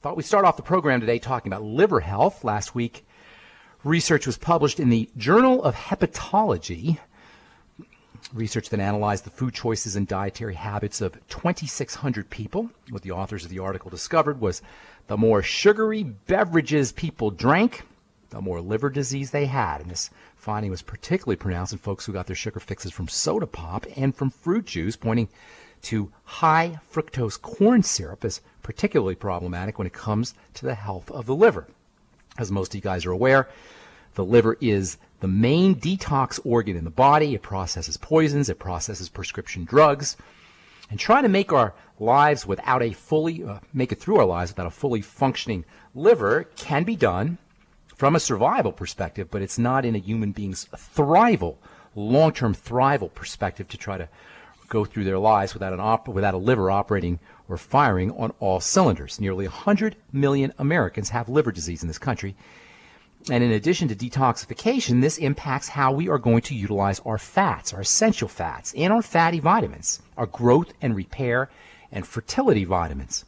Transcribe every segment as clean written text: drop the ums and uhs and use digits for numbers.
Thought we'd start off the program today talking about liver health. Last week, research was published in the Journal of Hepatology, research that analyzed the food choices and dietary habits of 2,600 people. What the authors of the article discovered was the more sugary beverages people drank, the more liver disease they had. And this finding was particularly pronounced in folks who got their sugar fixes from soda pop and from fruit juice, pointing to high fructose corn syrup as particularly problematic when it comes to the health of the liver. As most of you guys are aware, the liver is the main detox organ in the body. It processes poisons, it processes prescription drugs, and trying to make our lives without a fully, make it through our lives without a fully functioning liver can be done from a survival perspective, but it's not in a human being's thrival, long-term thrival perspective to try to go through their lives without a liver operating or firing on all cylinders. Nearly 100 million Americans have liver disease in this country. And in addition to detoxification, this impacts how we are going to utilize our fats, our essential fats, and our fatty vitamins, our growth and repair and fertility vitamins.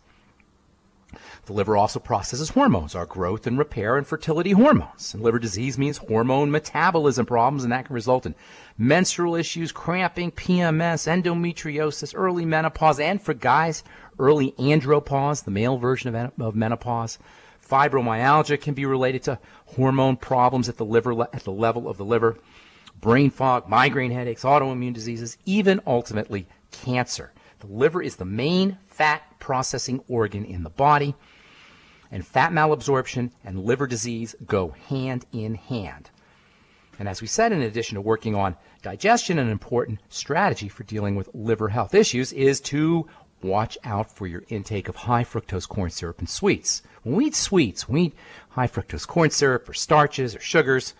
The liver also processes hormones, our growth and repair and fertility hormones. And liver disease means hormone metabolism problems, and that can result in menstrual issues, cramping, PMS, endometriosis, early menopause, and for guys, early andropause, the male version of menopause. Fibromyalgia can be related to hormone problems at the level of the liver, brain fog, migraine headaches, autoimmune diseases, even ultimately cancer. The liver is the main fat processing organ in the body, and fat malabsorption and liver disease go hand in hand. And as we said, in addition to working on digestion, an important strategy for dealing with liver health issues is to watch out for your intake of high fructose corn syrup and sweets. When we eat sweets, we eat high fructose corn syrup or starches or sugars,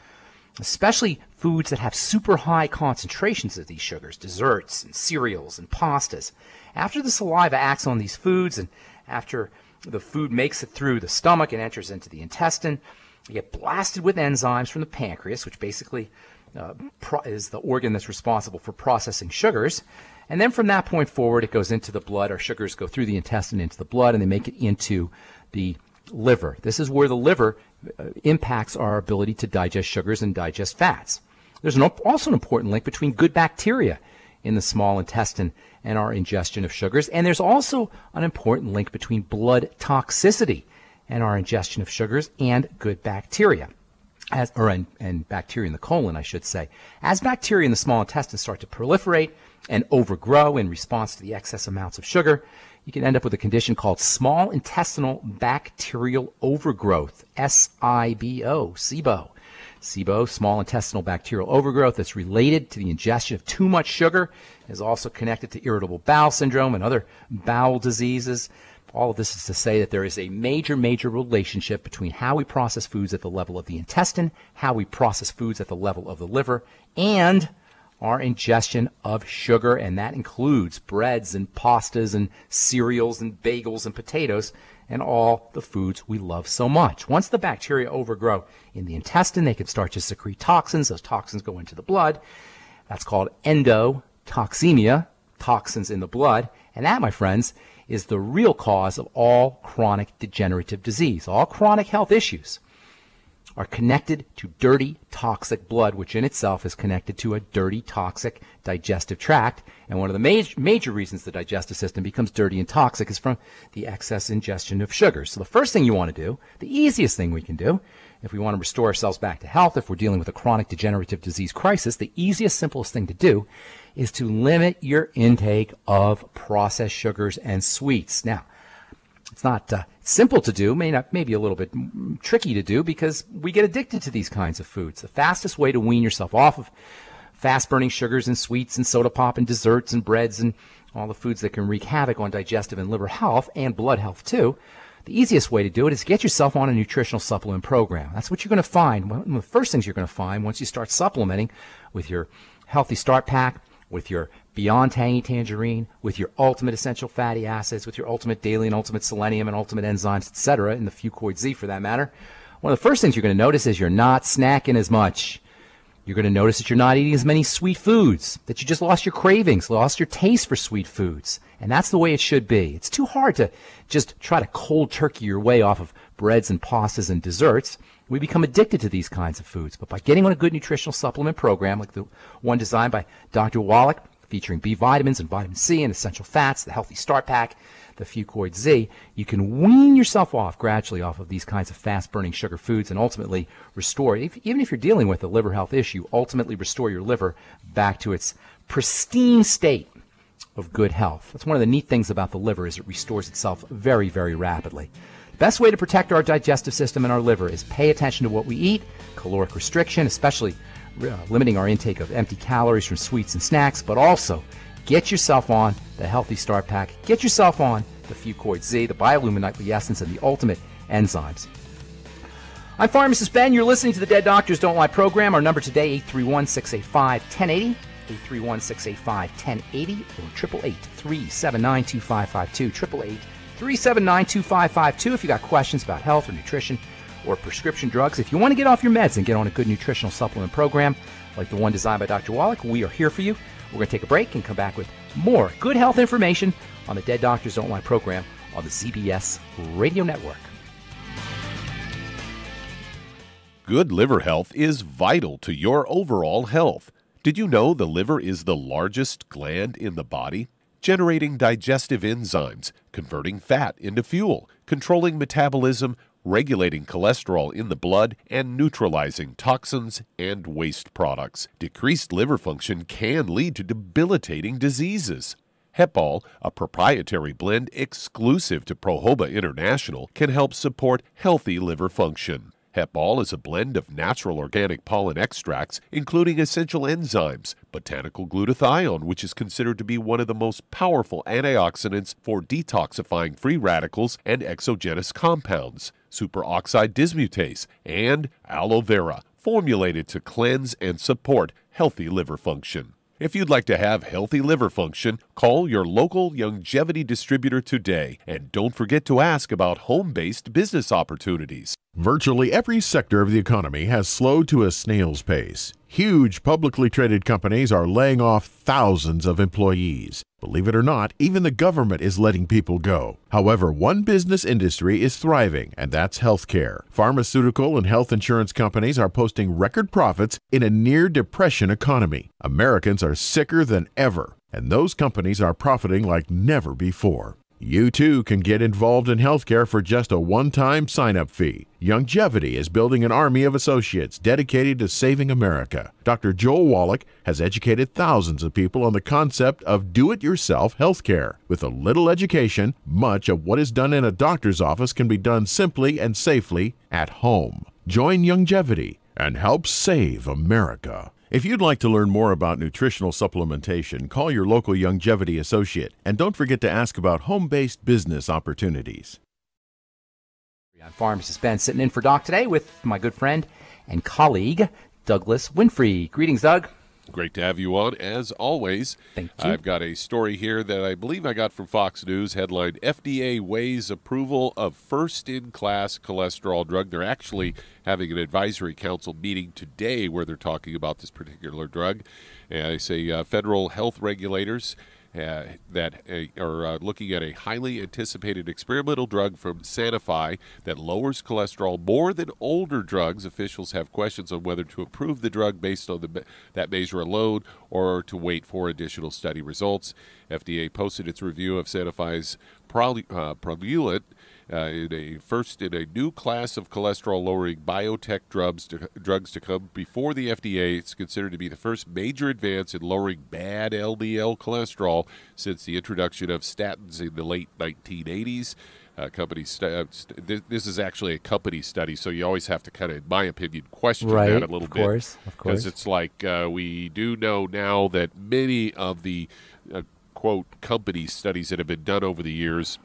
especially foods that have super high concentrations of these sugars, desserts and cereals and pastas. After the saliva acts on these foods and after the food makes it through the stomach and enters into the intestine, you get blasted with enzymes from the pancreas, which basically is the organ that's responsible for processing sugars. And then from that point forward, it goes into the blood. Our sugars go through the intestine into the blood, and they make it into the liver. This is where the liver impacts our ability to digest sugars and digest fats. There's also an important link between good bacteria in the small intestine and our ingestion of sugars. And there's also an important link between blood toxicity and our ingestion of sugars and good bacteria. And bacteria in the colon, I should say. As bacteria in the small intestine start to proliferate and overgrow in response to the excess amounts of sugar, you can end up with a condition called small intestinal bacterial overgrowth, SIBO, SIBO. SIBO, small intestinal bacterial overgrowth, that's related to the ingestion of too much sugar, is also connected to irritable bowel syndrome and other bowel diseases. All of this is to say that there is a major, major relationship between how we process foods at the level of the intestine, how we process foods at the level of the liver, and our ingestion of sugar, and that includes breads and pastas and cereals and bagels and potatoes and all the foods we love so much. Once the bacteria overgrow in the intestine, they can start to secrete toxins. Those toxins go into the blood. That's called endotoxemia, toxins in the blood. And that, my friends, is the real cause of all chronic degenerative disease. All chronic health issues are connected to dirty, toxic blood, which in itself is connected to a dirty, toxic digestive tract. And one of the major reasons the digestive system becomes dirty and toxic is from the excess ingestion of sugars. So the first thing you want to do, the easiest thing we can do, if we want to restore ourselves back to health, if we're dealing with a chronic degenerative disease crisis, the easiest, simplest thing to do is to limit your intake of processed sugars and sweets. Now, it's not simple to do, maybe a little bit tricky to do, because we get addicted to these kinds of foods. The fastest way to wean yourself off of fast-burning sugars and sweets and soda pop and desserts and breads and all the foods that can wreak havoc on digestive and liver health and blood health too, the easiest way to do it is get yourself on a nutritional supplement program. That's what you're going to find. One of the first things you're going to find once you start supplementing with your Healthy Start Pack, with your Beyond Tangy Tangerine, with your Ultimate Essential Fatty Acids, with your Ultimate Daily and Ultimate Selenium and Ultimate Enzymes, etc., and the Fucoid Z for that matter. One of the first things you're going to notice is you're not snacking as much. You're going to notice that you're not eating as many sweet foods, that you just lost your cravings, lost your taste for sweet foods. And that's the way it should be. It's too hard to just try to cold turkey your way off of breads and pastas and desserts. We become addicted to these kinds of foods. But by getting on a good nutritional supplement program like the one designed by Dr. Wallach, featuring B vitamins and vitamin C and essential fats, the Healthy Start Pack, the Fucoid Z, you can wean yourself off gradually off of these kinds of fast-burning sugar foods and ultimately restore, even if you're dealing with a liver health issue, ultimately restore your liver back to its pristine state of good health. That's one of the neat things about the liver is it restores itself very, very rapidly. The best way to protect our digestive system and our liver is pay attention to what we eat, caloric restriction, especially limiting our intake of empty calories from sweets and snacks, but also get yourself on the Healthy Start Pack. Get yourself on the Fucoid Z, the Biolumin Nightly Essence, and the Ultimate Enzymes. I'm Pharmacist Ben. You're listening to the Dead Doctors Don't Lie program. Our number today, 831-685-1080, 831-685-1080, or 888-379-2552, 888-379-2552 if you got questions about health or nutrition or prescription drugs. If you want to get off your meds and get on a good nutritional supplement program like the one designed by Dr. Wallach, we are here for you. We're going to take a break and come back with more good health information on the Dead Doctors Don't Lie program on the ZBS Radio Network. Good liver health is vital to your overall health. Did you know the liver is the largest gland in the body? Generating digestive enzymes, converting fat into fuel, controlling metabolism, regulating cholesterol in the blood, and neutralizing toxins and waste products. Decreased liver function can lead to debilitating diseases. Hepal, a proprietary blend exclusive to Prohoba International, can help support healthy liver function. Hepal is a blend of natural organic pollen extracts, including essential enzymes, botanical glutathione, which is considered to be one of the most powerful antioxidants for detoxifying free radicals and exogenous compounds, superoxide dismutase, and aloe vera, formulated to cleanse and support healthy liver function. If you'd like to have healthy liver function, call your local longevity distributor today, and don't forget to ask about home-based business opportunities. Virtually every sector of the economy has slowed to a snail's pace. Huge publicly traded companies are laying off thousands of employees. Believe it or not, even the government is letting people go. However, one business industry is thriving, and that's healthcare. Pharmaceutical and health insurance companies are posting record profits in a near-depression economy. Americans are sicker than ever, and those companies are profiting like never before. You too can get involved in healthcare for just a one-time sign-up fee. Longevity is building an army of associates dedicated to saving America. Dr. Joel Wallach has educated thousands of people on the concept of do-it-yourself healthcare. With a little education, much of what is done in a doctor's office can be done simply and safely at home. Join Longevity and help save America. If you'd like to learn more about nutritional supplementation, call your local Longevity associate, and don't forget to ask about home-based business opportunities. I'm Pharmacist Ben, sitting in for Doc today with my good friend and colleague, Douglas Winfrey. Greetings, Doug. Great to have you on, as always. Thank you. I've got a story here that I believe I got from Fox News, headlined, FDA weighs approval of first-in-class cholesterol drug. They're actually having an advisory council meeting today where they're talking about this particular drug. They say federal health regulators that are looking at a highly anticipated experimental drug from Sanofi that lowers cholesterol more than older drugs. Officials have questions on whether to approve the drug based on that measure alone or to wait for additional study results. FDA posted its review of Sanofi's Praluent in a new class of cholesterol-lowering biotech drugs to come before the FDA. It's considered to be the first major advance in lowering bad LDL cholesterol since the introduction of statins in the late 1980s. This is actually a company study, so you always have to kind of, in my opinion, question that a little bit. Of course. Because it's like we do know now that many of the, quote, company studies that have been done over the years,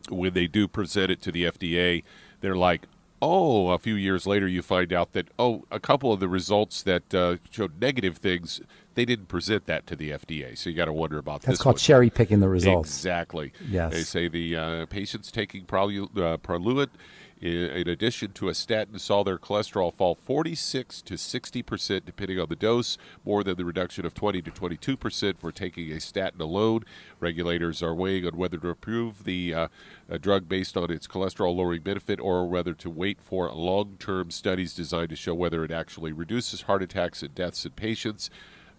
when they do present it to the FDA, they're like, oh, a few years later you find out that, a couple of the results that showed negative things they didn't present that to the FDA, so you got to wonder about this. That's called one. cherry picking the results. Exactly. Yes. They say the patients taking Praluent, in addition to a statin, saw their cholesterol fall 46 to 60% depending on the dose, more than the reduction of 20 to 22% for taking a statin alone. Regulators are weighing on whether to approve the drug based on its cholesterol-lowering benefit or whether to wait for long-term studies designed to show whether it actually reduces heart attacks and deaths in patients.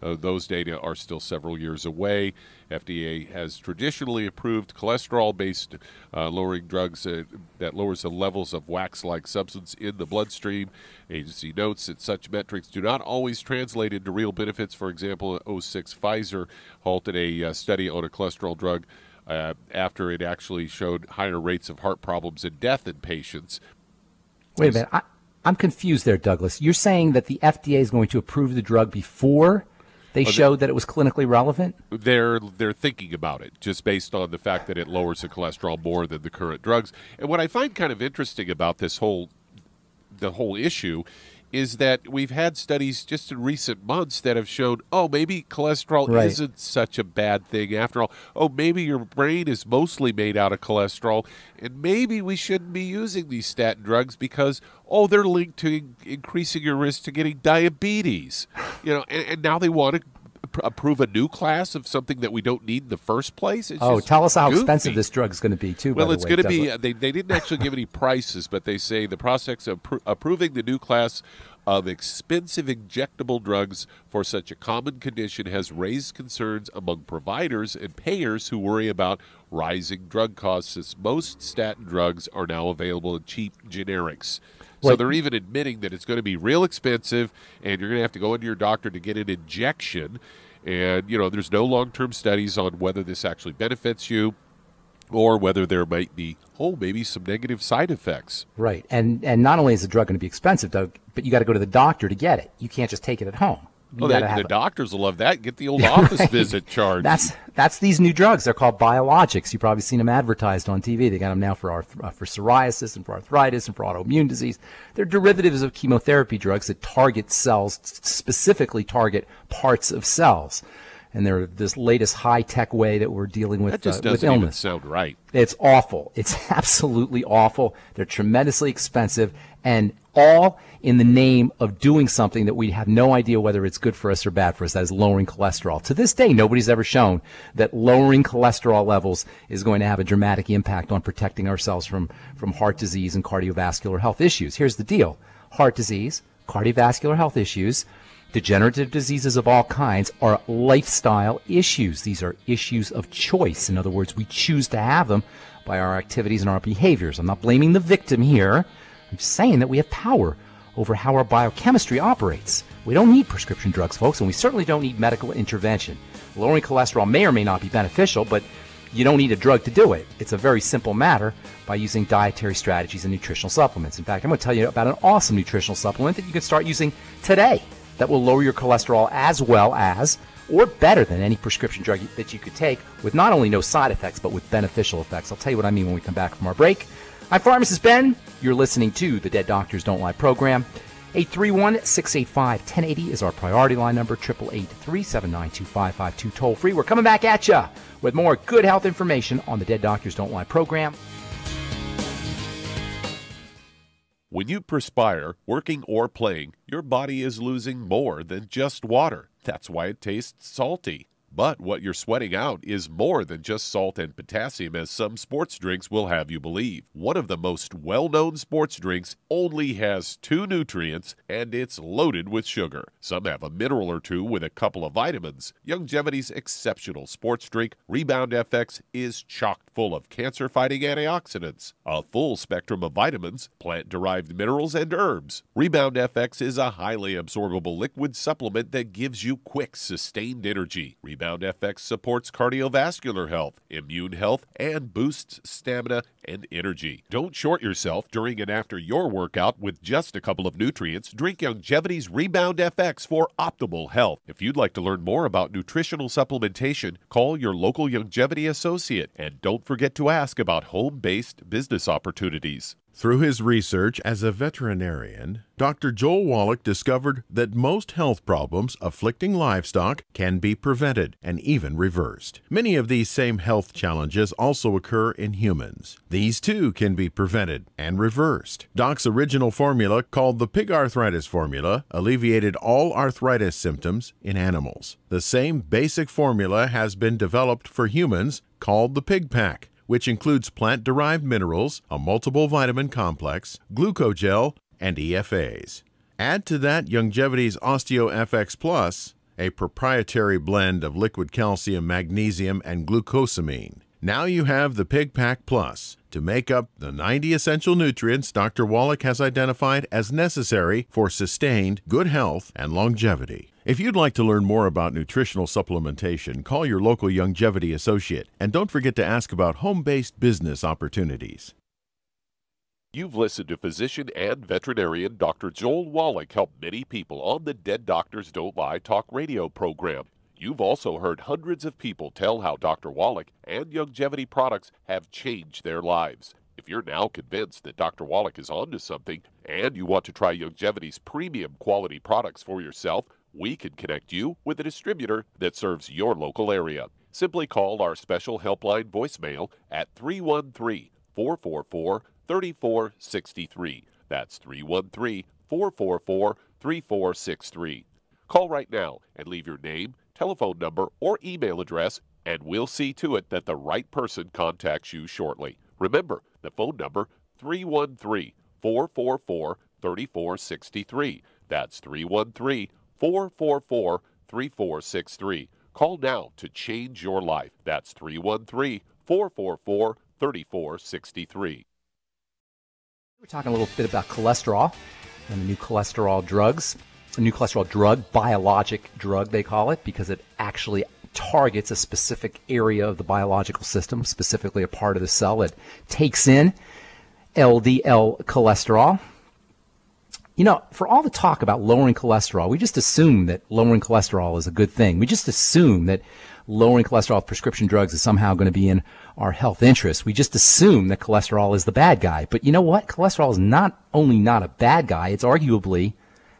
Those data are still several years away. FDA has traditionally approved cholesterol-based lowering drugs that lowers the levels of wax-like substance in the bloodstream. Agency notes that such metrics do not always translate into real benefits. For example, in 2006, Pfizer halted a study on a cholesterol drug after it actually showed higher rates of heart problems and death in patients. Wait a minute. I'm confused there, Douglas. You're saying that the FDA is going to approve the drug before they showed that it was clinically relevant? They're thinking about it, just based on the fact that it lowers the cholesterol more than the current drugs. And what I find kind of interesting about the whole issue is that we've had studies just in recent months that have shown, oh, maybe cholesterol isn't such a bad thing after all. Oh, maybe your brain is mostly made out of cholesterol, and maybe we shouldn't be using these statin drugs because, oh, they're linked to increasing your risk to getting diabetes. And now they want to approve a new class of something that we don't need in the first place. It's tell us how goofy. Expensive this drug is going to be, too. Well, it's going to be, they didn't actually give any prices, but they say the prospects of approving the new class of expensive injectable drugs for such a common condition has raised concerns among providers and payers who worry about rising drug costs, since most statin drugs are now available in cheap generics. So they're even admitting that it's going to be real expensive, and you're going to have to go into your doctor to get an injection. And, there's no long-term studies on whether this actually benefits you or whether there might be, maybe some negative side effects. Right. And not only is the drug going to be expensive, Doug, but you got to go to the doctor to get it. You can't just take it at home. The doctors will love that. Get the old office visit charge. That's these new drugs. They're called biologics. You've probably seen them advertised on TV. They got them now for psoriasis and for arthritis and for autoimmune disease. They're derivatives of chemotherapy drugs that target cells, specifically target parts of cells. And they're this latest high-tech way that we're dealing with illness. That just doesn't even sound right. It's awful. It's absolutely awful. They're tremendously expensive, and all in the name of doing something that we have no idea whether it's good for us or bad for us. That is lowering cholesterol. To this day, nobody's ever shown that lowering cholesterol levels is going to have a dramatic impact on protecting ourselves from heart disease and cardiovascular health issues. Here's the deal. Heart disease, cardiovascular health issues, degenerative diseases of all kinds are lifestyle issues. These are issues of choice. In other words, we choose to have them by our activities and our behaviors. I'm not blaming the victim here. I'm just saying that we have power over how our biochemistry operates. We don't need prescription drugs, folks, and we certainly don't need medical intervention. Lowering cholesterol may or may not be beneficial, but you don't need a drug to do it. It's a very simple matter by using dietary strategies and nutritional supplements. In fact, I'm going to tell you about an awesome nutritional supplement that you can start using today that will lower your cholesterol as well as, or better than, any prescription drug that you could take with not only no side effects, but with beneficial effects. I'll tell you what I mean when we come back from our break. I'm Pharmacist Ben. You're listening to the Dead Doctors Don't Lie program. 831-685-1080 is our priority line number, 888-379-2552, toll free. We're coming back at you with more good health information on the Dead Doctors Don't Lie program. When you perspire, working or playing, your body is losing more than just water. That's why it tastes salty. But what you're sweating out is more than just salt and potassium, as some sports drinks will have you believe. One of the most well-known sports drinks only has 2 nutrients, and it's loaded with sugar. Some have a mineral or two with a couple of vitamins. Longevity's exceptional sports drink, Rebound FX, is chock full of cancer-fighting antioxidants, a full spectrum of vitamins, plant-derived minerals, and herbs. Rebound FX is a highly absorbable liquid supplement that gives you quick, sustained energy. Rebound FX supports cardiovascular health, immune health, and boosts stamina and energy. Don't short yourself during and after your workout with just a couple of nutrients. Drink Longevity's Rebound FX for optimal health. If you'd like to learn more about nutritional supplementation, call your local Longevity associate, and don't forget to ask about home-based business opportunities. Through his research as a veterinarian, Dr. Joel Wallach discovered that most health problems afflicting livestock can be prevented and even reversed. Many of these same health challenges also occur in humans. These too can be prevented and reversed. Doc's original formula, called the pig arthritis formula, alleviated all arthritis symptoms in animals. The same basic formula has been developed for humans, called the Pig Pack, which includes plant-derived minerals, a multiple vitamin complex, glucogel, and EFAs. Add to that Youngevity's OsteoFX Plus, a proprietary blend of liquid calcium, magnesium, and glucosamine. Now you have the Pig Pack Plus to make up the 90 essential nutrients Dr. Wallach has identified as necessary for sustained good health and longevity. If you'd like to learn more about nutritional supplementation, call your local Youngevity associate, and don't forget to ask about home-based business opportunities. You've listened to physician and veterinarian Dr. Joel Wallach help many people on the Dead Doctors Don't Lie talk radio program. You've also heard hundreds of people tell how Dr. Wallach and Youngevity products have changed their lives. If you're now convinced that Dr. Wallach is onto something and you want to try Youngevity's premium quality products for yourself, we can connect you with a distributor that serves your local area. Simply call our special helpline voicemail at 313-444-3463. That's 313-444-3463. Call right now and leave your name, telephone number, or email address, and we'll see to it that the right person contacts you shortly. Remember, the phone number, 313-444-3463. That's 313-444-3463. Call now to change your life. That's 313-444-3463. We're talking a little bit about cholesterol and the new cholesterol drugs. A new cholesterol drug, biologic drug they call it, because it actually targets a specific area of the biological system, specifically a part of the cell that takes in LDL cholesterol. You know, for all the talk about lowering cholesterol, we just assume that lowering cholesterol is a good thing. We just assume that lowering cholesterol with prescription drugs is somehow going to be in our health interests. We just assume that cholesterol is the bad guy. But you know what? Cholesterol is not only not a bad guy, it's arguably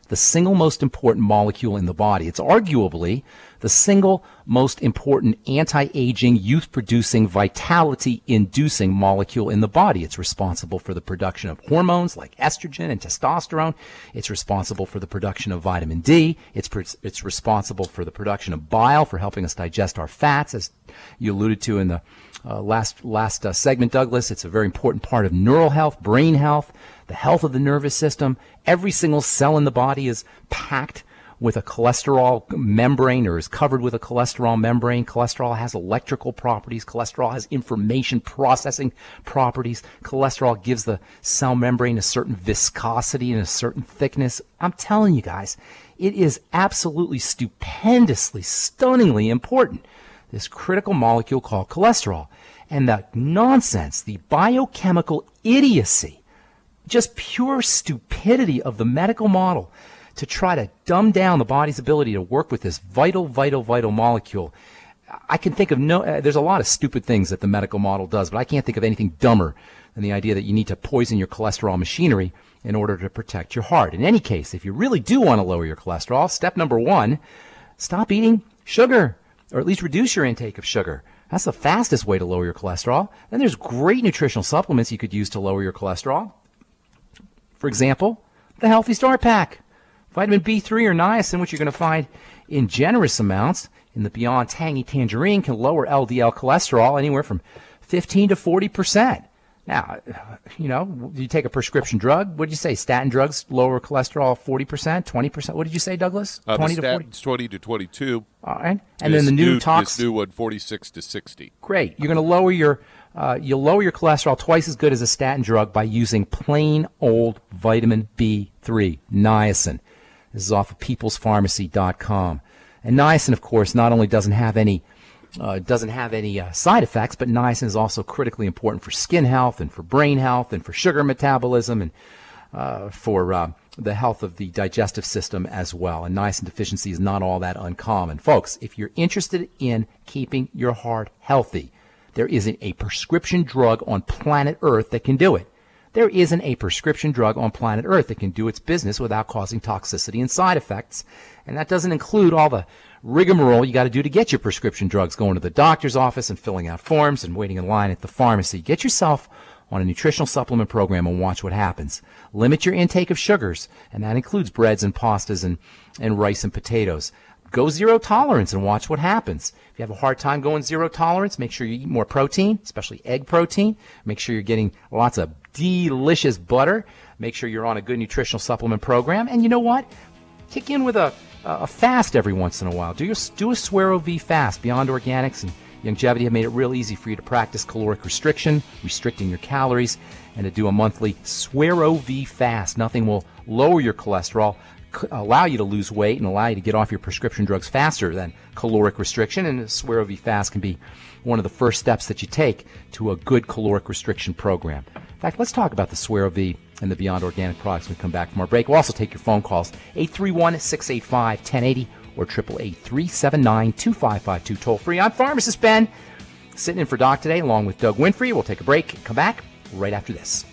the single most important molecule in the body. It's arguably the single most important anti-aging, youth-producing, vitality-inducing molecule in the body. It's responsible for the production of hormones like estrogen and testosterone. It's responsible for the production of vitamin D. It's responsible for the production of bile, for helping us digest our fats, as you alluded to in the last segment, Douglas. It's a very important part of neural health, brain health, the health of the nervous system. Every single cell in the body is packed with a cholesterol membrane, or is covered with a cholesterol membrane. Cholesterol has electrical properties. Cholesterol has information processing properties. Cholesterol gives the cell membrane a certain viscosity and a certain thickness. I'm telling you guys, it is absolutely stupendously, stunningly important, this critical molecule called cholesterol. And the nonsense, the biochemical idiocy, just pure stupidity of the medical model to try to dumb down the body's ability to work with this vital molecule. I can think of there's a lot of stupid things that the medical model does, but I can't think of anything dumber than the idea that you need to poison your cholesterol machinery in order to protect your heart. In any case, if you really do want to lower your cholesterol, step number one, stop eating sugar, or at least reduce your intake of sugar. That's the fastest way to lower your cholesterol. Then there's great nutritional supplements you could use to lower your cholesterol. For example, the Healthy Start Pack. Vitamin B3 or niacin, which you're going to find in generous amounts in the Beyond Tangy Tangerine, can lower LDL cholesterol anywhere from 15 to 40%. Now, you know, you take a prescription drug. What did you say? Statin drugs lower cholesterol 40%, 20%? What did you say, Douglas? 20 to 40? 20 to 22. All right. And then the new This new one, 46 to 60. Great. You're going to lower you'll lower your cholesterol twice as good as a statin drug by using plain old vitamin B3, niacin. This is off of peoplespharmacy.com. And niacin, of course, not only doesn't have any side effects, but niacin is also critically important for skin health and for brain health and for sugar metabolism and for the health of the digestive system as well. And niacin deficiency is not all that uncommon. Folks, if you're interested in keeping your heart healthy, there isn't a prescription drug on planet Earth that can do it. there isn't a prescription drug on planet Earth that can do its business without causing toxicity and side effects. And that doesn't include all the rigmarole you got to do to get your prescription drugs, going to the doctor's office and filling out forms and waiting in line at the pharmacy. Get yourself on a nutritional supplement program and watch what happens. Limit your intake of sugars, and that includes breads and pastas and rice and potatoes. Go zero tolerance and watch what happens. If you have a hard time going zero tolerance, make sure you eat more protein, especially egg protein. Make sure you're getting lots of delicious butter. Make sure you're on a good nutritional supplement program. And you know what? Kick in with a fast every once in a while. Do a Suero V fast. Beyond Organics and Longevity have made it real easy for you to practice caloric restriction, restricting your calories, and to do a monthly Suero V fast. Nothing will lower your cholesterol, allow you to lose weight, and allow you to get off your prescription drugs faster than caloric restriction. And the Suero V fast can be one of the first steps that you take to a good caloric restriction program. In fact, let's talk about the Suero V and the Beyond Organic products when we come back from our break. We'll also take your phone calls, 831-685-1080 or 888-379-2552, toll free. I'm Pharmacist Ben, sitting in for Doc today along with Doug Winfrey. We'll take a break and come back right after this.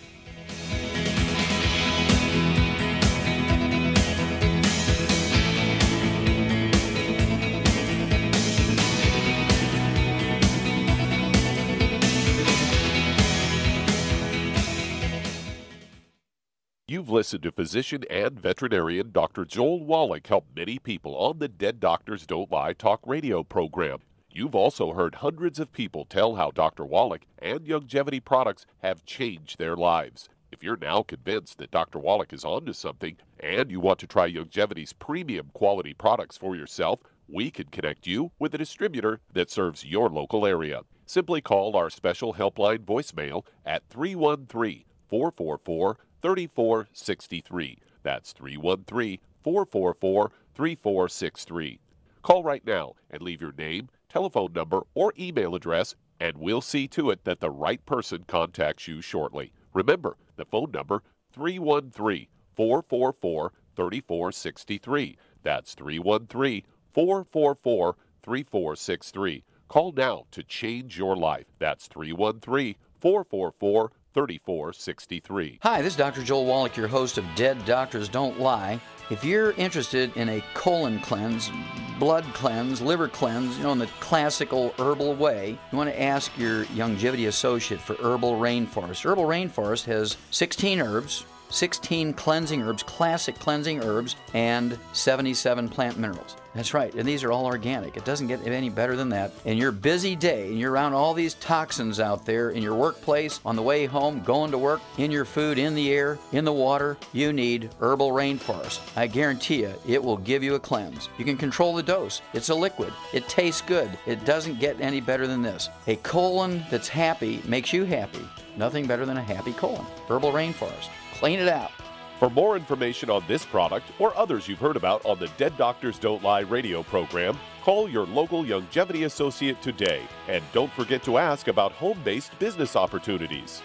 You've listened to physician and veterinarian Dr. Joel Wallach help many people on the Dead Doctors Don't Lie talk radio program. You've also heard hundreds of people tell how Dr. Wallach and Longevity products have changed their lives. If you're now convinced that Dr. Wallach is onto something and you want to try Longevity's premium quality products for yourself, we can connect you with a distributor that serves your local area. Simply call our special helpline voicemail at 313-444-3463. That's 313-444-3463. Call right now and leave your name, telephone number, or email address, and we'll see to it that the right person contacts you shortly. Remember, the phone number, 313-444-3463. That's 313-444-3463. Call now to change your life. That's 313-444-3463. Hi, this is Dr. Joel Wallach, your host of Dead Doctors Don't Lie. If you're interested in a colon cleanse, blood cleanse, liver cleanse, in the classical herbal way, you want to ask your Longevity associate for Herbal Rainforest. Herbal Rainforest has 16 herbs, 16 cleansing herbs, classic cleansing herbs, and 77 plant minerals. That's right, and these are all organic. It doesn't get any better than that. In your busy day, and you're around all these toxins out there, in your workplace, on the way home, going to work, in your food, in the air, in the water, you need Herbal Rainforest. I guarantee you, it will give you a cleanse. You can control the dose. It's a liquid. It tastes good. It doesn't get any better than this. A colon that's happy makes you happy. Nothing better than a happy colon. Herbal Rainforest. Clean it out. For more information on this product or others you've heard about on the Dead Doctors Don't Lie radio program, call your local Longevity associate today. And don't forget to ask about home-based business opportunities.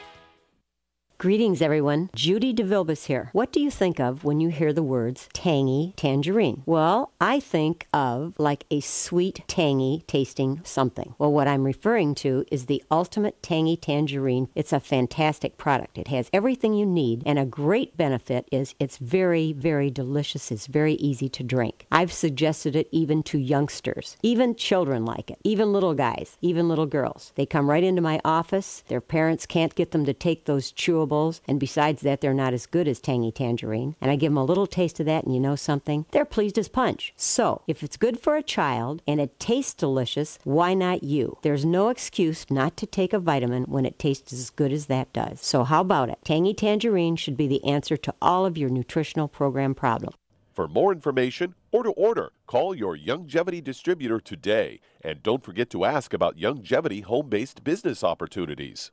Greetings, everyone. Judy DeVilbus here. What do you think of when you hear the words tangy tangerine? Well, I think of like a sweet, tangy tasting something. Well, what I'm referring to is the Ultimate Tangy Tangerine. It's a fantastic product. It has everything you need, and a great benefit is it's very, very delicious. It's very easy to drink. I've suggested it even to youngsters. Even children like it. Even little guys. Even little girls. They come right into my office. Their parents can't get them to take those chewables. And besides that, they're not as good as Tangy Tangerine. And I give them a little taste of that, and you know something? They're pleased as punch. So, if it's good for a child and it tastes delicious, why not you? There's no excuse not to take a vitamin when it tastes as good as that does. So how about it? Tangy Tangerine should be the answer to all of your nutritional program problems. For more information or to order, call your Longevity distributor today. And don't forget to ask about Longevity home-based business opportunities.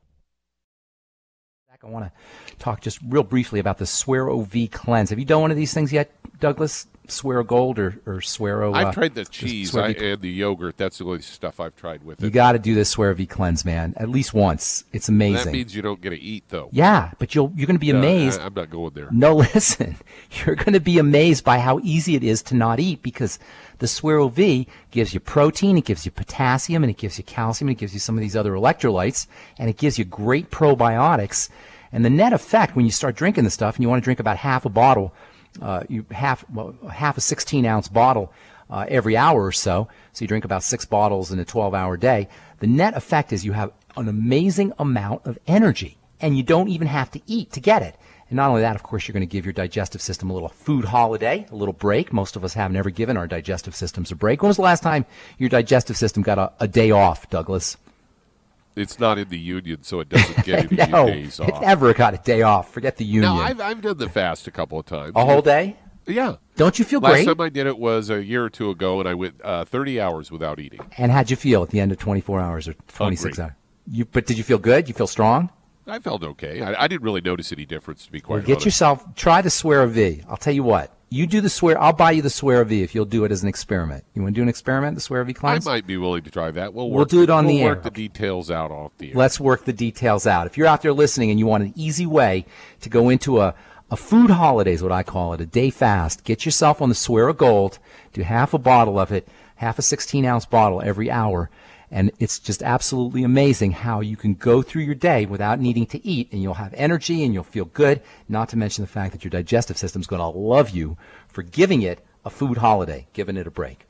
I want to talk just real briefly about the Suero V Cleanse. Have you done one of these things yet, Douglas? Suero Gold or Suero? I've tried the cheese and the yogurt. That's the only stuff I've tried with it. You got to do this Suero V Cleanse, man. At least once. It's amazing. That means you don't get to eat, though. Yeah, but you're going to be amazed. I'm not going there. No, listen. You're going to be amazed by how easy it is to not eat, because the Suero V gives you protein, it gives you potassium, and it gives you calcium, and it gives you some of these other electrolytes, and it gives you great probiotics. And the net effect when you start drinking the stuff, and you want to drink about half a bottle, half a 16-ounce bottle every hour or so you drink about 6 bottles in a 12-hour day, the net effect is you have an amazing amount of energy, and you don't even have to eat to get it. And not only that, of course, you're going to give your digestive system a little food holiday, a little break. Most of us have never given our digestive systems a break. When was the last time your digestive system got a day off, Douglas? It's not in the union, so it doesn't get any days off. It never got a day off. Forget the union. No, I've done the fast a couple of times. A whole day? Yeah. Don't you feel great? Last time I did it was a year or two ago, and I went 30 hours without eating. And how'd you feel at the end of 24 hours or 26 hours? But did you feel good? You feel strong? I felt okay. I didn't really notice any difference, to be quite honest. Get yourself, try the Swear V. I'll tell you what. You do the Swear, I'll buy you the Swear V if you'll do it as an experiment. You want to do an experiment, the Swear V cleanse? I might be willing to try that. We'll do it on the air. We'll work the details out off the air. Let's work the details out. If you're out there listening and you want an easy way to go into a food holiday is what I call it, a day fast, get yourself on the Swear of Gold, do half a bottle of it, half a 16-ounce bottle every hour. And it's just absolutely amazing how you can go through your day without needing to eat, and you'll have energy and you'll feel good, not to mention the fact that your digestive system is going to love you for giving it a food holiday, giving it a break.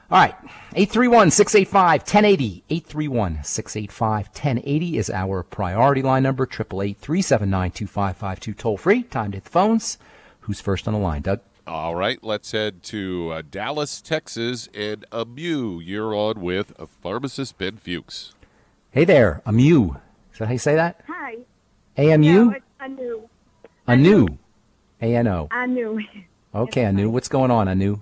All right, 831-685-1080. 831-685-1080 is our priority line number, 888-379-2552, toll free. Time to hit the phones. Who's first on the line, Doug? All right, let's head to Dallas, Texas, and Amu. You're on with Pharmacist Ben Fuchs. Hey there, Amu. Is that how you say that? Hi. AMU? No, it's Anu. Anu. A-N-O. Anu. Okay, Anu. What's going on, Anu?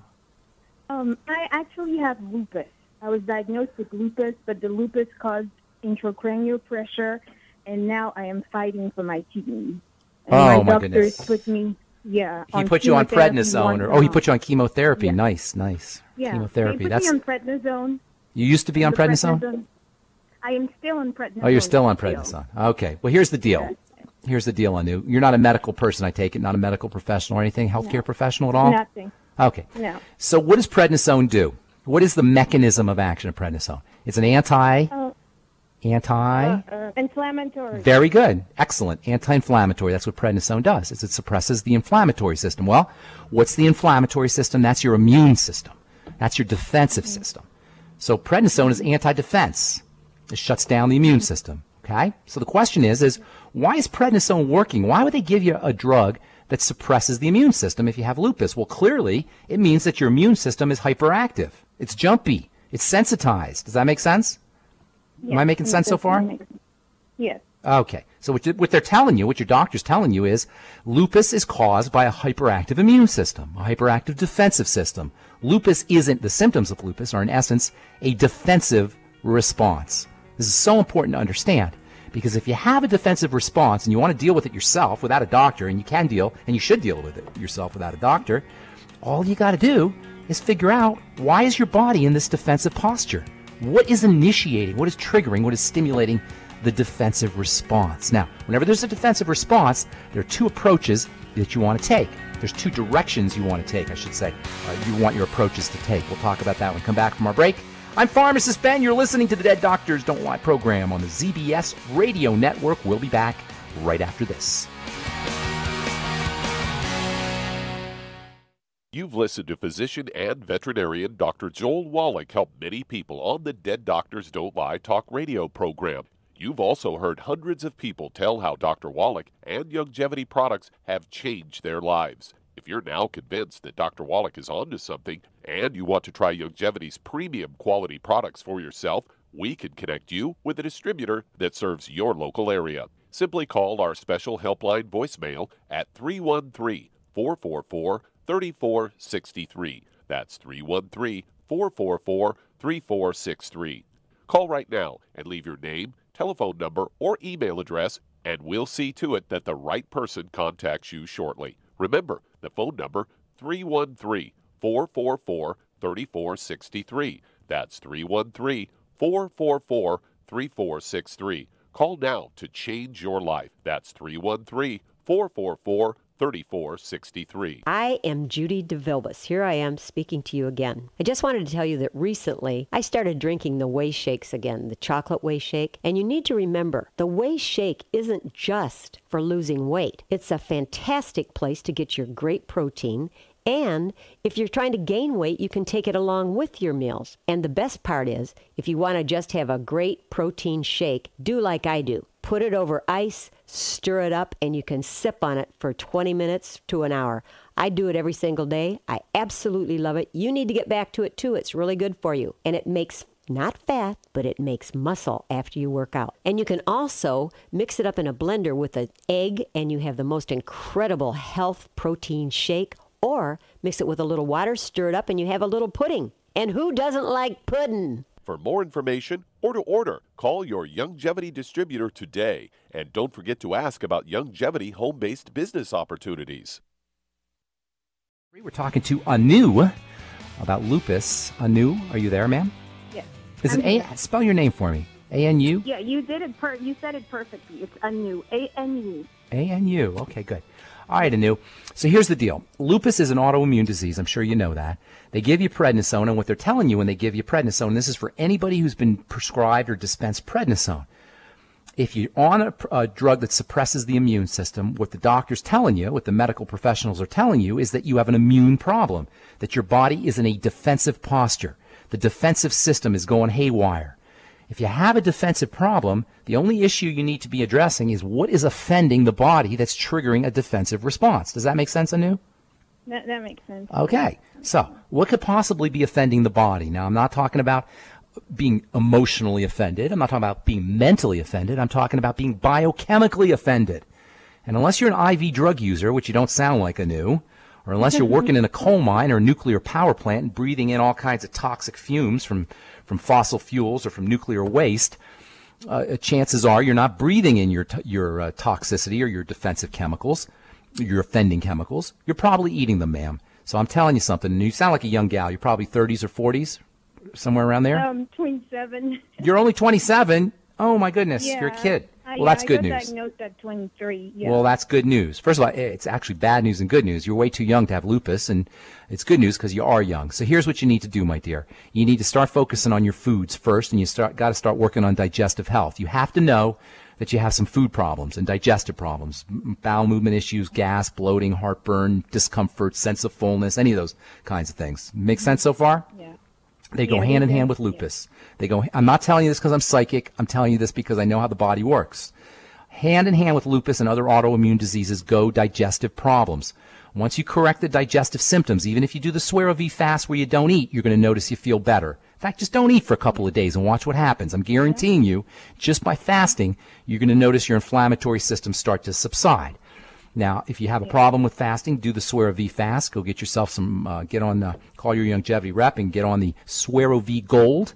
I actually have lupus. I was diagnosed with lupus, but the lupus caused intracranial pressure, and now I am fighting for my kidney. And my goodness. Put me, he put you on prednisone, he put you on chemotherapy. Yeah. Nice. Yeah. Chemotherapy. He put me on prednisone. You used to be on prednisone? I am still on prednisone. Oh, you're still on prednisone. Okay. Well, here's the deal. Yes. Here's the deal, Anu. You're not a medical person, I take it, not a medical professional or anything, healthcare professional at all? Nothing. Okay. No. So what does prednisone do? What is the mechanism of action of prednisone? It's an inflammatory. Very good. Excellent. Anti-inflammatory. That's what prednisone does, is it suppresses the inflammatory system. Well, what's the inflammatory system? That's your immune system. That's your defensive system. So prednisone is anti-defense. It shuts down the immune system. Okay? So the question is why is prednisone working? Why would they give you a drug that suppresses the immune system if you have lupus? Well, clearly, it means that your immune system is hyperactive. It's jumpy. It's sensitized. Does that make sense? Yes. Am I making sense so far? Yes. Okay. So what they're telling you, what your doctor's telling you is lupus is caused by a hyperactive immune system, a hyperactive defensive system. Lupus isn't, the symptoms of lupus are in essence a defensive response. This is so important to understand. Because if you have a defensive response and you want to deal with it yourself without a doctor, and you can deal, and you should deal with it yourself without a doctor, all you got to do is figure out, why is your body in this defensive posture? What is initiating, what is triggering, what is stimulating the defensive response? Now, whenever there's a defensive response, there are two approaches that you want to take. There's two directions you want to take, I should say. You want your approaches to take. We'll talk about that when we come back from our break. I'm Pharmacist Ben. You're listening to the Dead Doctors Don't Lie program on the ZBS Radio Network. We'll be back right after this. You've listened to physician and veterinarian Dr. Joel Wallach help many people on the Dead Doctors Don't Lie talk radio program. You've also heard hundreds of people tell how Dr. Wallach and Youngevity products have changed their lives. If you're now convinced that Dr. Wallach is onto something and you want to try Youngevity's premium quality products for yourself, we can connect you with a distributor that serves your local area. Simply call our special helpline voicemail at 313-444-3463. That's 313-444-3463. Call right now and leave your name, telephone number, or email address, and we'll see to it that the right person contacts you shortly. Remember, the phone number, 313-444-3463. That's 313-444-3463. Call now to change your life. That's 313-444-3463. 3463. I am Judy DeVilbus. Here I am speaking to you again. I just wanted to tell you that recently I started drinking the whey shakes again, the chocolate whey shake. And you need to remember, the whey shake isn't just for losing weight. It's a fantastic place to get your great protein. And if you're trying to gain weight, you can take it along with your meals. And the best part is, if you want to just have a great protein shake, do like I do. Put it over ice, stir it up, and you can sip on it for 20 minutes to an hour. I do it every single day. I absolutely love it. You need to get back to it too. It's really good for you. And it makes not fat, but it makes muscle after you work out. And you can also mix it up in a blender with an egg, and you have the most incredible health protein shake. Or mix it with a little water, stir it up, and you have a little pudding. And who doesn't like pudding? For more information or to order, call your Youngevity distributor today. And don't forget to ask about Youngevity home-based business opportunities. We're talking to Anu about lupus. Anu, are you there, ma'am? Yes. Is it A? Spell your name for me. A-N-U? Yeah, you did it. You said it perfectly. It's Anu. A-N-U. A-N-U. Okay, good. All right, Anu. So here's the deal. Lupus is an autoimmune disease. I'm sure you know that. They give you prednisone, and what they're telling you when they give you prednisone, and this is for anybody who's been prescribed or dispensed prednisone. If you're on a drug that suppresses the immune system, what the doctor's telling you, what the medical professionals are telling you, is that you have an immune problem, that your body is in a defensive posture. The defensive system is going haywire. If you have a defensive problem, the only issue you need to be addressing is what is offending the body that's triggering a defensive response. Does that make sense, Anu? That makes sense. Okay. So what could possibly be offending the body? Now, I'm not talking about being emotionally offended. I'm not talking about being mentally offended. I'm talking about being biochemically offended. And unless you're an IV drug user, which you don't sound like, Anu, or unless you're working in a coal mine or a nuclear power plant and breathing in all kinds of toxic fumes from fossil fuels or from nuclear waste, chances are you're not breathing in your toxicity or your defensive chemicals, your offending chemicals. You're probably eating them, ma'am. So I'm telling you something. And you sound like a young gal. You're probably 30s or 40s, somewhere around there. 27. You're only 27? Oh, my goodness. Yeah. You're a kid. Well, that's good news. I got diagnosed at 23. Yeah. Well, that's good news. First of all, it's actually bad news and good news. You're way too young to have lupus, and it's good news because you are young. So here's what you need to do, my dear. You need to start focusing on your foods first, and you got to start working on digestive health. You have to know that you have some food problems and digestive problems, bowel movement issues, gas, bloating, heartburn, discomfort, sense of fullness, any of those kinds of things. Make sense so far? Yeah. They go hand in hand with lupus. They go. I'm not telling you this because I'm psychic. I'm telling you this because I know how the body works. Hand in hand with lupus and other autoimmune diseases go digestive problems. Once you correct the digestive symptoms, even if you do the Swear V fast where you don't eat, you're going to notice you feel better. In fact, just don't eat for a couple of days and watch what happens. I'm guaranteeing you, just by fasting, you're going to notice your inflammatory system start to subside. Now, if you have a problem with fasting, do the Swear V fast. Go get yourself some, call your Youngevity rep and get on the Swear V Gold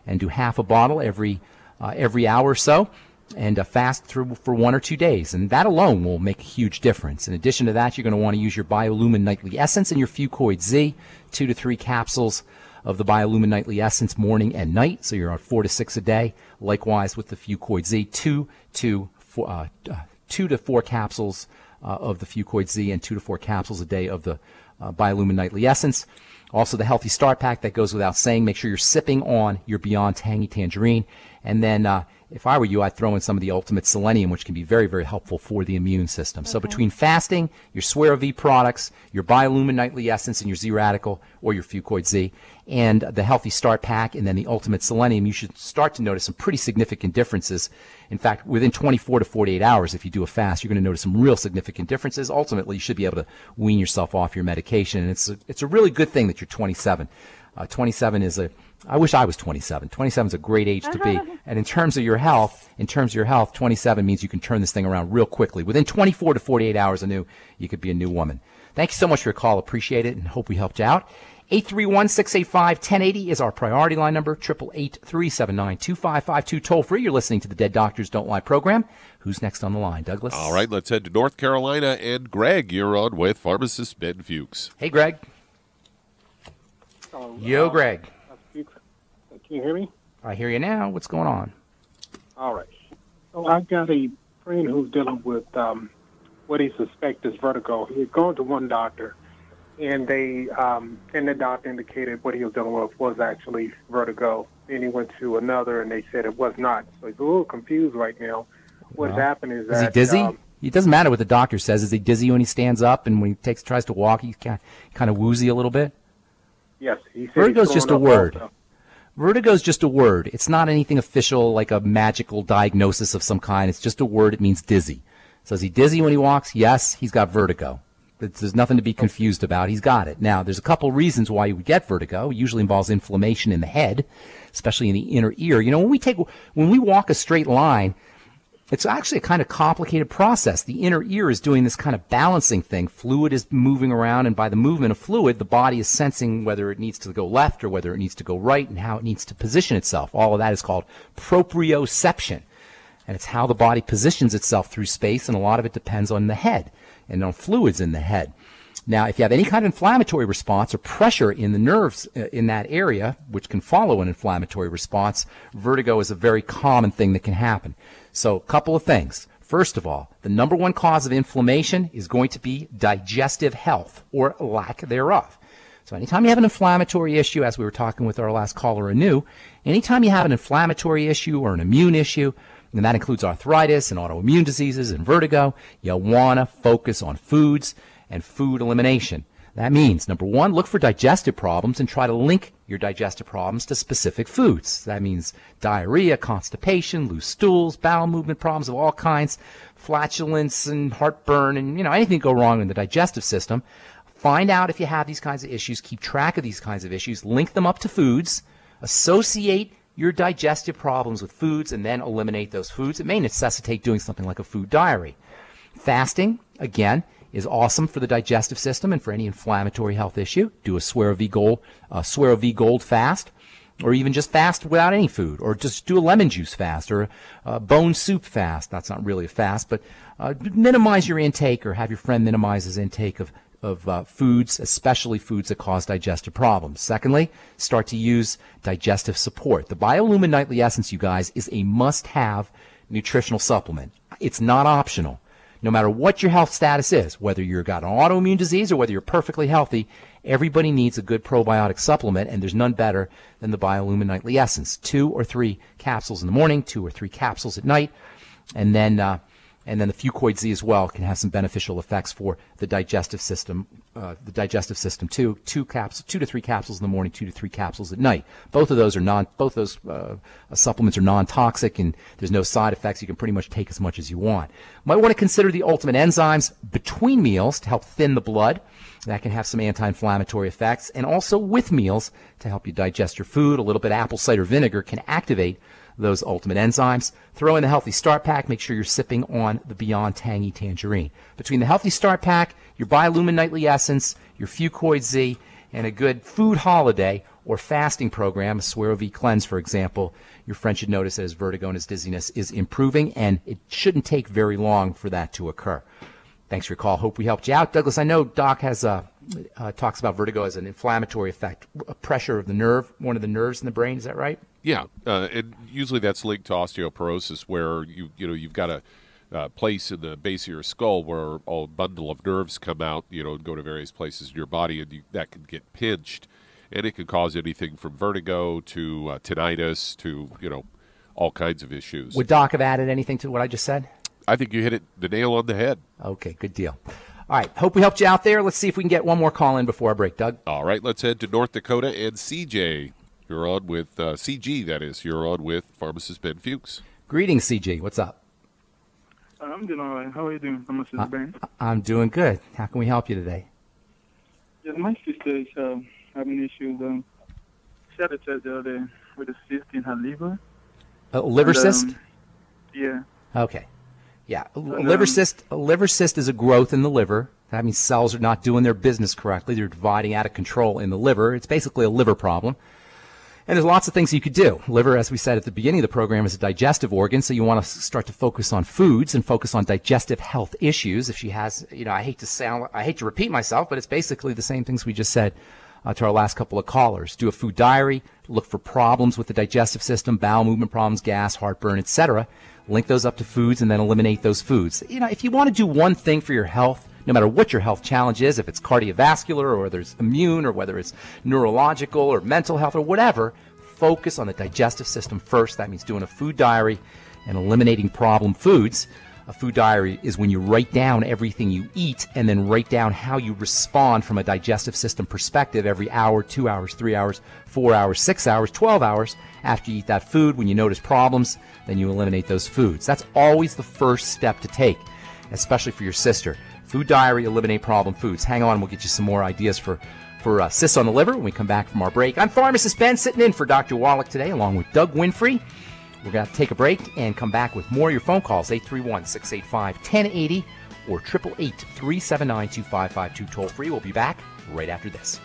and do half a bottle every hour or so, and fast through for 1 or 2 days. And that alone will make a huge difference. In addition to that, you're going to want to use your Biolumin Nightly Essence and your Fucoid Z, 2 to 3 capsules of the Biolumin Nightly Essence morning and night. So you're on 4 to 6 a day. Likewise with the Fucoid Z, 2 to 4 capsules of the Fucoid Z and 2 to 4 capsules a day of the Biolumin Nightly Essence. Also the Healthy Start Pack, that goes without saying. Make sure you're sipping on your Beyond Tangy Tangerine. And then if I were you, I'd throw in some of the Ultimate Selenium, which can be very, very helpful for the immune system. Okay. So between fasting, your Swear V products, your Biolumin Nightly Essence, and your Z Radical or your Fucoid Z, and the Healthy Start Pack, and then the Ultimate Selenium, you should start to notice some pretty significant differences. In fact, within 24 to 48 hours, if you do a fast, you're going to notice some real significant differences. Ultimately, you should be able to wean yourself off your medication, and it's a really good thing that you're 27. 27 is I wish I was 27. 27 is a great age to be. And in terms of your health, 27 means you can turn this thing around real quickly. Within 24 to 48 hours anew, you could be a new woman. Thank you so much for your call. Appreciate it and hope we helped you out. 831-685-1080 is our priority line number. 888-379-2552. Toll free. You're listening to the Dead Doctors Don't Lie program. Who's next on the line? Douglas? All right, let's head to North Carolina. And Greg, you're on with Pharmacist Ben Fuchs. Hey, Greg. Yo, Greg. Can you hear me? I hear you now. What's going on? All right. So I've got a friend who's dealing with what he suspects is vertigo. He had gone to one doctor, and the doctor indicated what he was dealing with was actually vertigo. Then he went to another, and they said it was not. So he's a little confused right now. What's happened is that... Is he dizzy? It doesn't matter what the doctor says. Is he dizzy when he stands up, and when he tries to walk, he's kind of woozy a little bit? Yes. He said Vertigo's just a word. Vertigo's just a word. It's not anything official like a magical diagnosis of some kind. It's just a word. It means dizzy. So is he dizzy when he walks? Yes, he's got vertigo. There's nothing to be confused about. He's got it. Now, there's a couple reasons why you would get vertigo. It usually involves inflammation in the head, especially in the inner ear. You know, when we walk a straight line, it's actually a kind of complicated process. The inner ear is doing this kind of balancing thing. Fluid is moving around, and by the movement of fluid, the body is sensing whether it needs to go left or whether it needs to go right and how it needs to position itself. All of that is called proprioception. And it's how the body positions itself through space, and a lot of it depends on the head and on fluids in the head. Now, if you have any kind of inflammatory response or pressure in the nerves in that area, which can follow an inflammatory response, vertigo is a very common thing that can happen. So, a couple of things. First of all, the number one cause of inflammation is going to be digestive health or lack thereof. So anytime you have an inflammatory issue, as we were talking with our last caller, Anu, anytime you have an inflammatory issue or an immune issue, and that includes arthritis and autoimmune diseases and vertigo, you want to focus on foods and food elimination. That means, number one, look for digestive problems and try to link your digestive problems to specific foods. That means diarrhea, constipation, loose stools, bowel movement problems of all kinds, flatulence and heartburn, and anything go wrong in the digestive system. Find out if you have these kinds of issues, keep track of these kinds of issues, link them up to foods, associate your digestive problems with foods, and then eliminate those foods. It may necessitate doing something like a food diary. Fasting, again, is awesome for the digestive system and for any inflammatory health issue. Do a Swear V Gold fast, or even just fast without any food, or just do a lemon juice fast, or a bone soup fast. That's not really a fast, but minimize your intake, or have your friend minimize his intake of foods, especially foods that cause digestive problems. Secondly, start to use digestive support. The Biolumin Nightly Essence, you guys, is a must-have nutritional supplement. It's not optional. No matter what your health status is, whether you've got an autoimmune disease or whether you're perfectly healthy, everybody needs a good probiotic supplement, and there's none better than the Biolumin Nightly Essence. 2 or 3 capsules in the morning, 2 or 3 capsules at night, and then the Fucoid Z as well can have some beneficial effects for the digestive system. Too. 2 to 3 capsules in the morning, 2 to 3 capsules at night. Both of those supplements are non-toxic, and there's no side effects. You can pretty much take as much as you want. Might want to consider the Ultimate Enzymes between meals to help thin the blood. That can have some anti-inflammatory effects, and also with meals to help you digest your food. A little bit of apple cider vinegar can activate those ultimate enzymes. Throw in the Healthy Start Pack. Make sure you're sipping on the Beyond Tangy Tangerine. Between the Healthy Start Pack, your Biolumin Nightly Essence, your Fucoid Z, and a good food holiday or fasting program, a Swear V Cleanse, for example, your friend should notice that his vertigo and his dizziness is improving, and it shouldn't take very long for that to occur. Thanks for your call. Hope we helped you out. Douglas, I know Doc has talks about vertigo as an inflammatory effect, a pressure of the nerve, one of the nerves in the brain. Is that right? Yeah, and usually that's linked to osteoporosis, where you've got a place in the base of your skull where a bundle of nerves come out, and go to various places in your body, and that can get pinched, and it can cause anything from vertigo to tinnitus to all kinds of issues. Would Doc have added anything to what I just said? I think you hit the nail on the head. Okay, good deal. All right, hope we helped you out there. Let's see if we can get one more call in before our break, Doug. All right, let's head to North Dakota and CJ. You're on with CG, that is. You're on with Pharmacist Ben Fuchs. Greetings, CG. What's up? I'm doing all right. How are you doing, Pharmacist Ben? I'm doing good. How can we help you today? Yeah, my sister is having issues. She had a test the other day with a cyst in her liver. A liver cyst? Yeah. Okay. Yeah, a liver cyst is a growth in the liver. That means cells are not doing their business correctly. They're dividing out of control in the liver. It's basically a liver problem. And there's lots of things you could do. Liver, as we said at the beginning of the program, is a digestive organ, so you want to start to focus on foods and focus on digestive health issues. If she has, I hate to repeat myself, but it's basically the same things we just said to our last couple of callers. Do a food diary, look for problems with the digestive system, bowel movement problems, gas, heartburn, etc. Link those up to foods and then eliminate those foods. If you want to do one thing for your health, no matter what your health challenge is, if it's cardiovascular or there's immune or whether it's neurological or mental health or whatever, focus on the digestive system first. That means doing a food diary and eliminating problem foods. A food diary is when you write down everything you eat and then write down how you respond from a digestive system perspective every hour, 2 hours, 3 hours, 4 hours, 6 hours, 12 hours after you eat that food. When you notice problems, then you eliminate those foods. That's always the first step to take, especially for your sister. Food diary, eliminate problem foods. Hang on, we'll get you some more ideas for cysts on the liver when we come back from our break. I'm Pharmacist Ben, sitting in for Dr. Wallach today, along with Doug Winfrey. We're going to take a break and come back with more of your phone calls, 831-685-1080 or 888-379-2552 toll free. We'll be back right after this.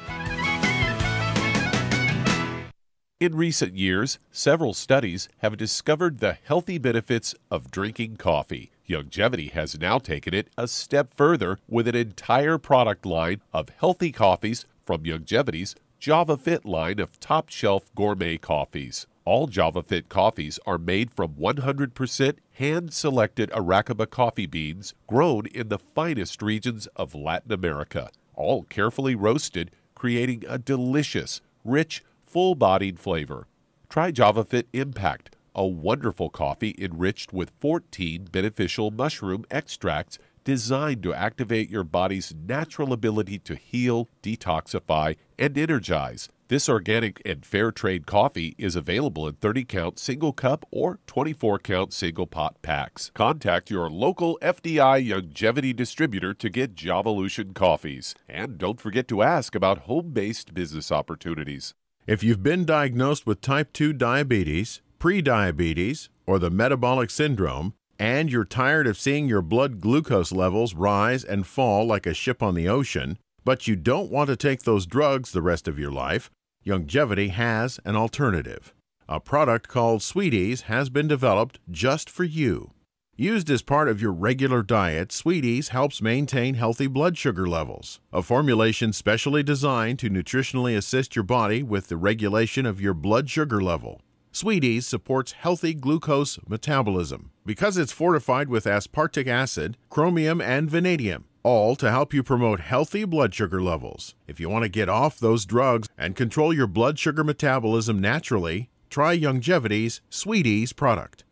In recent years, several studies have discovered the healthy benefits of drinking coffee. Youngevity has now taken it a step further with an entire product line of healthy coffees from Youngevity's JavaFit line of top-shelf gourmet coffees. All JavaFit coffees are made from 100% hand-selected Arabica coffee beans grown in the finest regions of Latin America, all carefully roasted, creating a delicious, rich, full-bodied flavor. Try JavaFit Impact, a wonderful coffee enriched with 14 beneficial mushroom extracts designed to activate your body's natural ability to heal, detoxify, and energize. This organic and fair trade coffee is available in 30-count single cup or 24-count single pot packs. Contact your local FDI Youngevity distributor to get Javalution coffees. And don't forget to ask about home-based business opportunities. If you've been diagnosed with type 2 diabetes, prediabetes, or the metabolic syndrome, and you're tired of seeing your blood glucose levels rise and fall like a ship on the ocean, but you don't want to take those drugs the rest of your life, Youngevity has an alternative. A product called Sweeties has been developed just for you. Used as part of your regular diet, Sweeties helps maintain healthy blood sugar levels, a formulation specially designed to nutritionally assist your body with the regulation of your blood sugar level. Sweeties supports healthy glucose metabolism because it's fortified with aspartic acid, chromium, and vanadium, all to help you promote healthy blood sugar levels. If you want to get off those drugs and control your blood sugar metabolism naturally, try Youngevity's Sweeties product.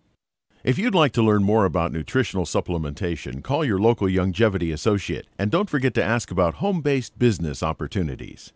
If you'd like to learn more about nutritional supplementation, call your local Youngevity associate, and don't forget to ask about home-based business opportunities.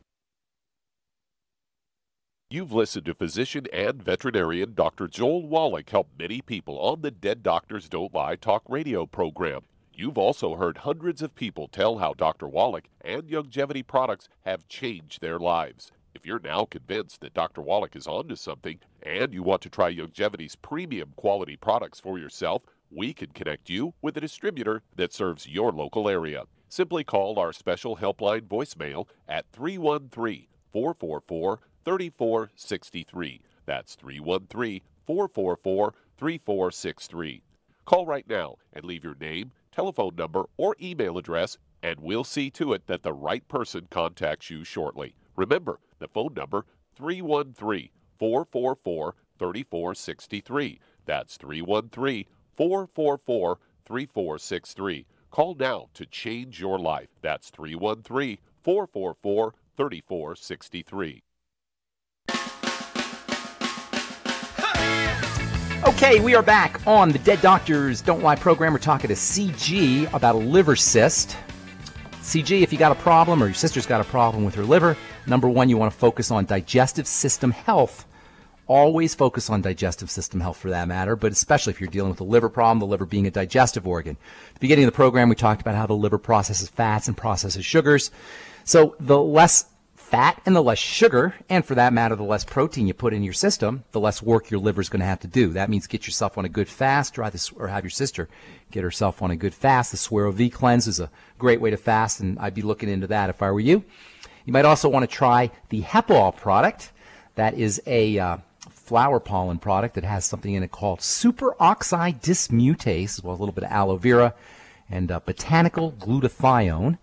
You've listened to physician and veterinarian Dr. Joel Wallach help many people on the Dead Doctors Don't Lie talk radio program. You've also heard hundreds of people tell how Dr. Wallach and Youngevity products have changed their lives. If you're now convinced that Dr. Wallach is onto something and you want to try Youngevity's premium quality products for yourself, we can connect you with a distributor that serves your local area. Simply call our special helpline voicemail at 313-444-3463. That's 313-444-3463. Call right now and leave your name, telephone number, or email address, and we'll see to it that the right person contacts you shortly. Remember, the phone number, 313-444-3463. That's 313-444-3463. Call now to change your life. That's 313-444-3463. Okay, we are back on the Dead Doctors Don't Lie program. We're talking to CG about a liver cyst. CG, if you got a problem or your sister's got a problem with her liver, number one, you want to focus on digestive system health. Always focus on digestive system health for that matter, but especially if you're dealing with a liver problem, the liver being a digestive organ. At the beginning of the program, we talked about how the liver processes fats and processes sugars. So the less fat and the less sugar, and for that matter, the less protein you put in your system, the less work your liver's going to have to do. That means get yourself on a good fast, or have your sister get herself on a good fast. The Suero V cleanse is a great way to fast, and I'd be looking into that if I were you. You might also want to try the Hepol product. That is a flower pollen product that has something in it called superoxide dismutase, as well as a little bit of aloe vera and botanical glutathione.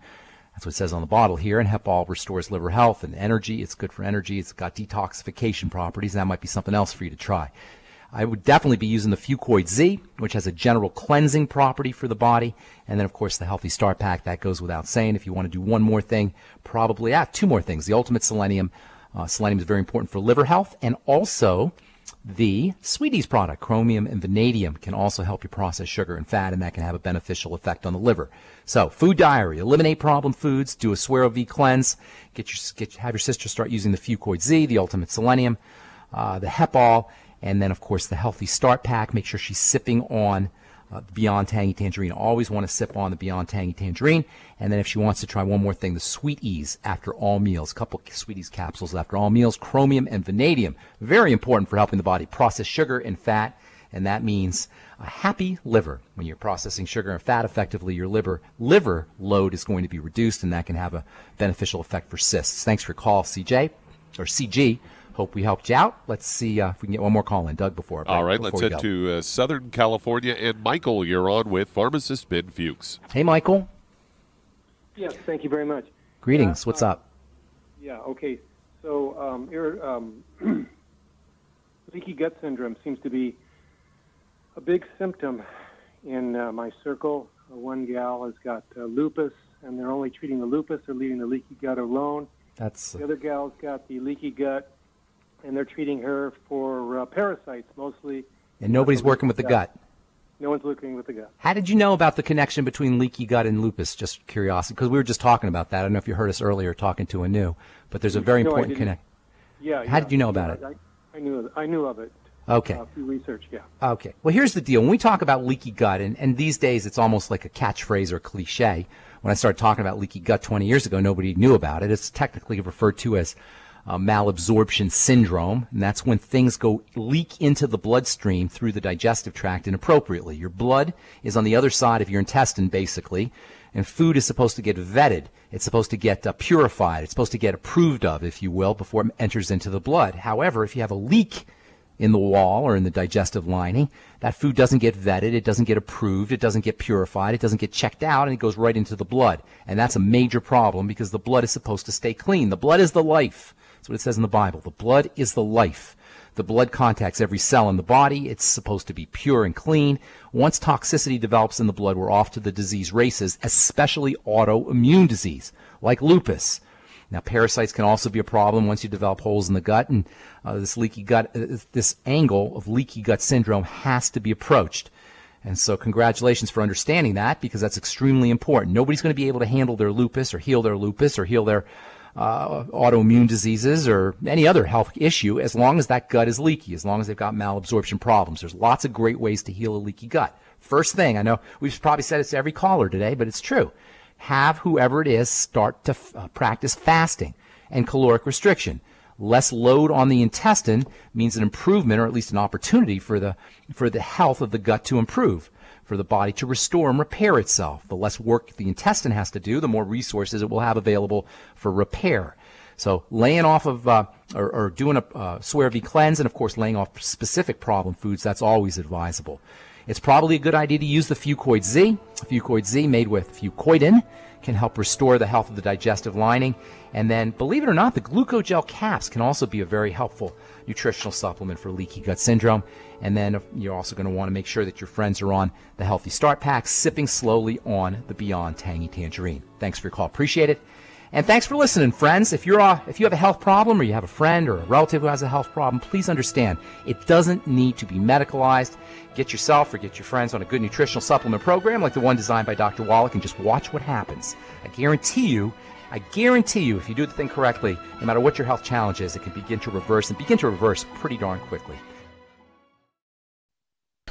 That's what it says on the bottle here. And Hepal restores liver health and energy. It's good for energy. It's got detoxification properties. That might be something else for you to try. I would definitely be using the Fucoid Z, which has a general cleansing property for the body. And then, of course, the Healthy Start Pack. That goes without saying. If you want to do one more thing, probably, two more things. The Ultimate Selenium. Selenium is very important for liver health. And also the Sweeties product, chromium and vanadium, can also help you process sugar and fat, and that can have a beneficial effect on the liver. So, food diary, eliminate problem foods, do a Suero V cleanse, have your sister start using the Fucoid Z, the Ultimate Selenium, the Hepal, and then, of course, the Healthy Start Pack. Make sure she's sipping on Beyond Tangy Tangerine. Always want to sip on the Beyond Tangy Tangerine. And then if she wants to try one more thing, the Sweet Ease after all meals. A couple Sweet Ease capsules after all meals. Chromium and vanadium. Very important for helping the body process sugar and fat. And that means a happy liver. When you're processing sugar and fat effectively, your liver load is going to be reduced, and that can have a beneficial effect for cysts. Thanks for your call, CJ, or CG. Hope we helped you out. Let's see if we can get one more call in, Doug, before. All right, let's head to Southern California. And Michael, you're on with Pharmacist Ben Fuchs. Hey, Michael. Yes, thank you very much. Greetings. What's up? Yeah, okay. So leaky gut syndrome seems to be a big symptom in my circle. One gal has got lupus, and they're only treating the lupus. They're leaving the leaky gut alone. The other gal's got the leaky gut, and they're treating her for parasites mostly. And nobody's working with the gut. No one's working with the gut. How did you know about the connection between leaky gut and lupus? Just curiosity, because we were just talking about that. I don't know if you heard us earlier talking to Anu, but there's a very important connection. Yeah. How did you know about it? I knew of it. Okay. Through research, yeah. Okay. Well, here's the deal. When we talk about leaky gut, and these days it's almost like a catchphrase or cliche. When I started talking about leaky gut 20 years ago, nobody knew about it. It's technically referred to as malabsorption syndrome, and that's when things leak into the bloodstream through the digestive tract inappropriately. Your blood is on the other side of your intestine, basically, and food is supposed to get vetted. It's supposed to get purified. It's supposed to get approved of, if you will, before it enters into the blood. However, if you have a leak in the wall or in the digestive lining, that food doesn't get vetted, it doesn't get approved, it doesn't get purified, it doesn't get checked out, and it goes right into the blood. And that's a major problem because the blood is supposed to stay clean. The blood is the life. That's what it says in the Bible. The blood is the life. The blood contacts every cell in the body. It's supposed to be pure and clean. Once toxicity develops in the blood, we're off to the disease races, especially autoimmune disease, like lupus. Now, parasites can also be a problem once you develop holes in the gut, and this leaky gut, this angle of leaky gut syndrome has to be approached. And so congratulations for understanding that, because that's extremely important. Nobody's going to be able to handle their lupus or heal their autoimmune diseases or any other health issue as long as that gut is leaky, as long as they've got malabsorption problems. There's lots of great ways to heal a leaky gut. First thing, I know we've probably said it to every caller today, but it's true. Have whoever it is start to practice fasting and caloric restriction. Less load on the intestine means an improvement, or at least an opportunity for the health of the gut to improve, for the body to restore and repair itself. The less work the intestine has to do, the more resources it will have available for repair. So laying off of or doing a Suero V cleanse, and of course laying off specific problem foods, that's always advisable. It's probably a good idea to use the Fucoid Z. Fucoid Z, made with fucoidin, can help restore the health of the digestive lining. And then, believe it or not, the glucogel caps can also be a very helpful nutritional supplement for leaky gut syndrome. And then you're also going to want to make sure that your friends are on the Healthy Start Pack, sipping slowly on the Beyond Tangy Tangerine. Thanks for your call. Appreciate it. And thanks for listening, friends. If you have a health problem, or you have a friend or a relative who has a health problem, please understand it doesn't need to be medicalized. Get yourself or get your friends on a good nutritional supplement program like the one designed by Dr. Wallach, and just watch what happens. I guarantee you, if you do the thing correctly, no matter what your health challenge is, it can begin to reverse pretty darn quickly.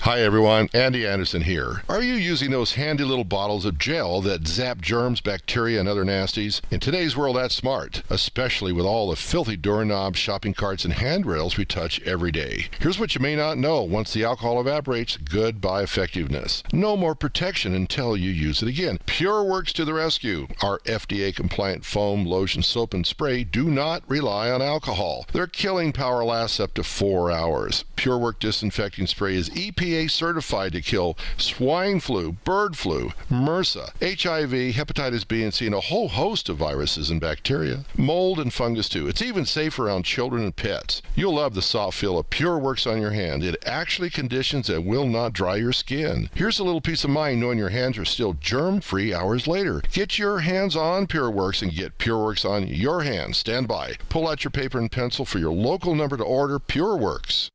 Hi everyone, Andy Anderson here. Are you using those handy little bottles of gel that zap germs, bacteria, and other nasties? In today's world, that's smart, especially with all the filthy doorknobs, shopping carts, and handrails we touch every day. Here's what you may not know. Once the alcohol evaporates, goodbye effectiveness. No more protection until you use it again. PureWorks to the rescue. Our FDA-compliant foam, lotion, soap, and spray do not rely on alcohol. Their killing power lasts up to 4 hours. PureWorks disinfecting spray is EPA FDA certified to kill swine flu, bird flu, MRSA, HIV, hepatitis B and C, and a whole host of viruses and bacteria. Mold and fungus too. It's even safe around children and pets. You'll love the soft feel of PureWorks on your hand. It actually conditions and will not dry your skin. Here's a little peace of mind knowing your hands are still germ-free hours later. Get your hands on PureWorks and get PureWorks on your hands. Stand by. Pull out your paper and pencil for your local number to order. PureWorks.